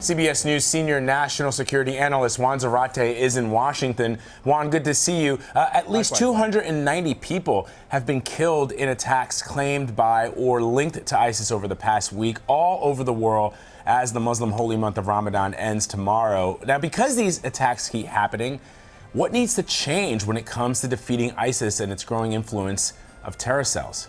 CBS News senior national security analyst Juan Zarate is in Washington. Juan, good to see you. At least 290 people have been killed in attacks claimed by or linked to ISIS over the past week, all over the world, as the Muslim holy month of Ramadan ends tomorrow. Now, because these attacks keep happening, what needs to change when it comes to defeating ISIS and its growing influence of terror cells?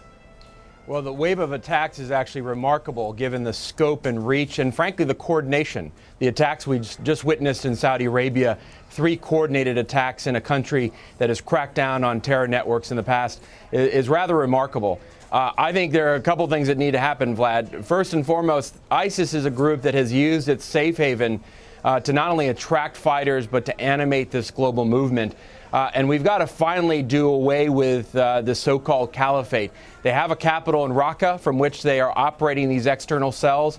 Well, the wave of attacks is actually remarkable given the scope and reach and, frankly, the coordination. The attacks we just witnessed in Saudi Arabia, 3 coordinated attacks in a country that has cracked down on terror networks in the past, is rather remarkable. I think there are a couple things that need to happen, Vlad. First and foremost, ISIS is a group that has used its safe haven to not only attract fighters, but to animate this global movement. And we've got to finally do away with the so-called caliphate. They have a capital in Raqqa from which they are operating these external cells.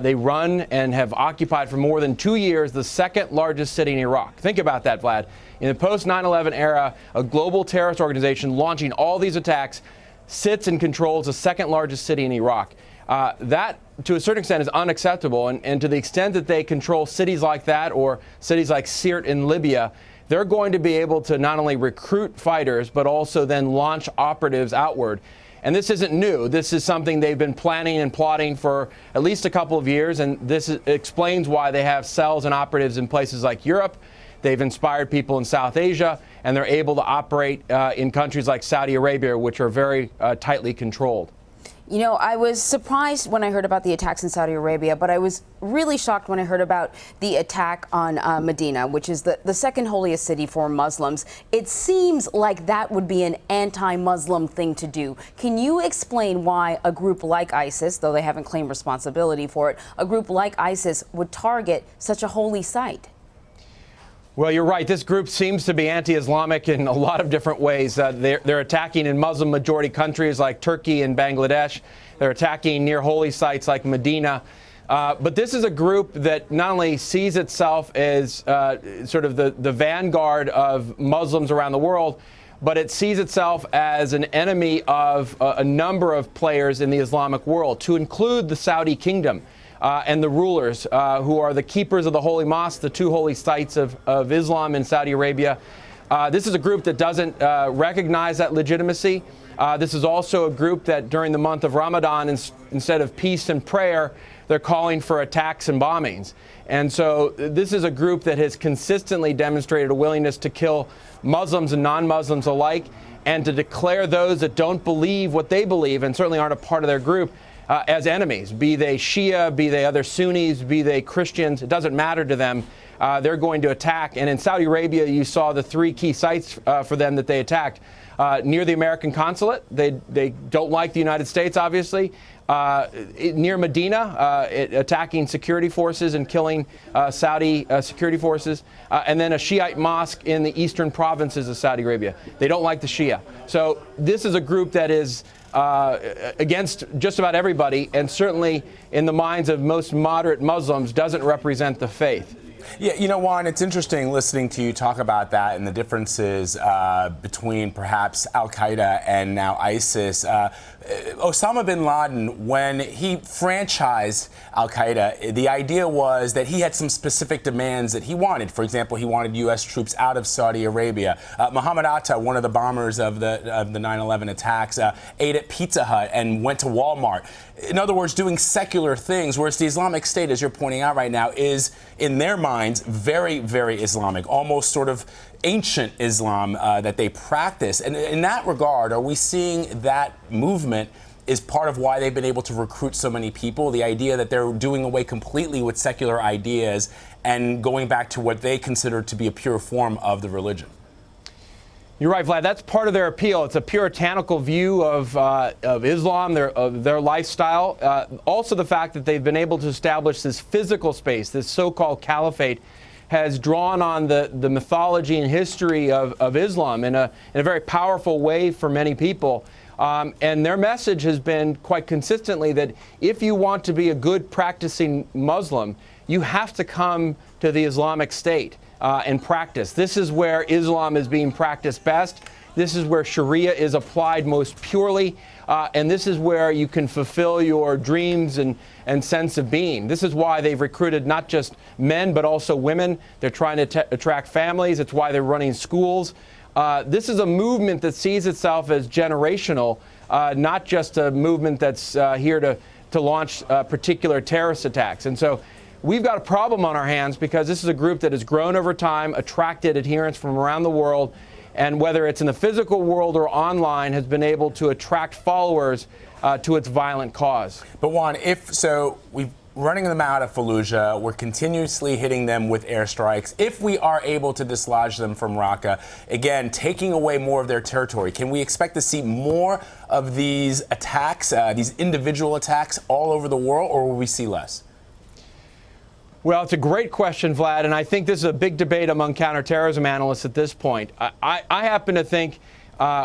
They run and have occupied for more than 2 years the second largest city in Iraq. Think about that, Vlad. In the post-9/11 era, a global terrorist organization launching all these attacks sits and controls the second largest city in Iraq. That, to a certain extent, is unacceptable. And to the extent that they control cities like that or cities like Sirte in Libya, they're going to be able to not only recruit fighters, but also then launch operatives outward. And this isn't new. This is something they've been planning and plotting for at least a couple of years. And this explains why they have cells and operatives in places like Europe. They've inspired people in South Asia, and they're able to operate in countries like Saudi Arabia, which are very tightly controlled. You know, I was surprised when I heard about the attacks in Saudi Arabia, but I was really shocked when I heard about the attack on Medina, which is the second holiest city for Muslims. It seems like that would be an anti-Muslim thing to do. Can you explain why a group like ISIS, though they haven't claimed responsibility for it, a group like ISIS would target such a holy site? Well, you're right. This group seems to be anti-Islamic in a lot of different ways. They're attacking in Muslim-majority countries like Turkey and Bangladesh. They're attacking near holy sites like Medina. But this is a group that not only sees itself as sort of the vanguard of Muslims around the world, but it sees itself as an enemy of a number of players in the Islamic world, to include the Saudi kingdom. And the rulers who are the keepers of the holy mosques, the 2 holy sites of Islam in Saudi Arabia. This is a group that doesn't recognize that legitimacy. This is also a group that during the month of Ramadan, instead of peace and prayer, they're calling for attacks and bombings. And so this is a group that has consistently demonstrated a willingness to kill Muslims and non-Muslims alike, and to declare those that don't believe what they believe and certainly aren't a part of their group as enemies, be they Shia, be they other Sunnis, be they Christians. It doesn't matter to them. They're going to attack. And in Saudi Arabia, you saw the 3 key sites for them that they attacked. Near the American consulate, they don't like the United States, obviously. Near Medina, attacking security forces and killing Saudi security forces. And then a Shiite mosque in the eastern provinces of Saudi Arabia. They don't like the Shia. So this is a group that is against just about everybody, and certainly in the minds of most moderate Muslims doesn't represent the faith. Yeah, you know, Juan, it's interesting listening to you talk about that and the differences between perhaps al-Qaeda and now ISIS. Osama bin Laden, when he franchised al-Qaeda, the idea was that he had some specific demands that he wanted. For example, he wanted U.S. troops out of Saudi Arabia. Mohammed Atta, one of the bombers of the 9/11 attacks, ate at Pizza Hut and went to Walmart. In other words, doing secular things, whereas the Islamic State, as you're pointing out right now, is, in their minds, very, very Islamic, almost sort of ancient Islam that they practice. And in that regard, are we seeing that movement is part of why they've been able to recruit so many people, the idea that they're doing away completely with secular ideas and going back to what they consider to be a pure form of the religion? You're right, Vlad. That's part of their appeal. It's a puritanical view of Islam, their lifestyle. Also, the fact that they've been able to establish this physical space, this so-called caliphate, has drawn on the mythology and history of Islam in a very powerful way for many people. And their message has been quite consistently that if you want to be a good practicing Muslim, you have to come to the Islamic State and practice. This is where Islam is being practiced best. This is where Sharia is applied most purely. And this is where you can fulfill your dreams and sense of being. This is why they've recruited not just men, but also women. They're trying to attract families. It's why they're running schools. This is a movement that sees itself as generational, not just a movement that's here to launch particular terrorist attacks. And so we've got a problem on our hands because this is a group that has grown over time, attracted adherents from around the world, and whether it's in the physical world or online, has been able to attract followers to its violent cause. But Juan, if so, we're running them out of Fallujah. We're continuously hitting them with airstrikes. If we are able to dislodge them from Raqqa, again, taking away more of their territory, can we expect to see more of these attacks, these individual attacks all over the world, or will we see less? Well, it's a great question, Vlad, and I think this is a big debate among counterterrorism analysts at this point. I happen to think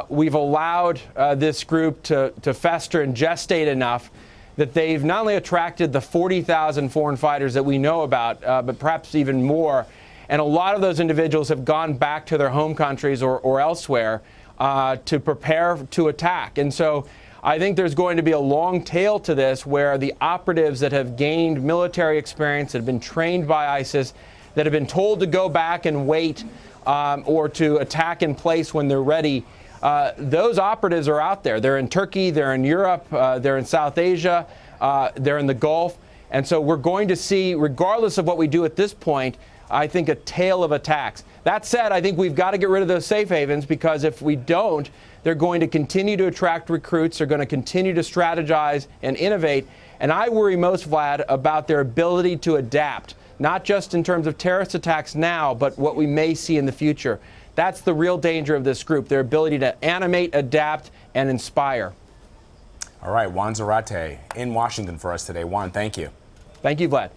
we've allowed this group to fester and gestate enough that they've not only attracted the 40,000 foreign fighters that we know about, but perhaps even more. And a lot of those individuals have gone back to their home countries or elsewhere to prepare to attack. And so I think there's going to be a long tail to this where the operatives that have gained military experience, that have been trained by ISIS, that have been told to go back and wait or to attack in place when they're ready, those operatives are out there. They're in Turkey, they're in Europe, they're in South Asia, they're in the Gulf. And so we're going to see, regardless of what we do at this point, I think a tail of attacks. That said, I think we've got to get rid of those safe havens, because if we don't, they're going to continue to attract recruits. They're going to continue to strategize and innovate. And I worry most, Vlad, about their ability to adapt, not just in terms of terrorist attacks now, but what we may see in the future. That's the real danger of this group, their ability to animate, adapt, and inspire. All right, Juan Zarate in Washington for us today. Juan, thank you. Thank you, Vlad.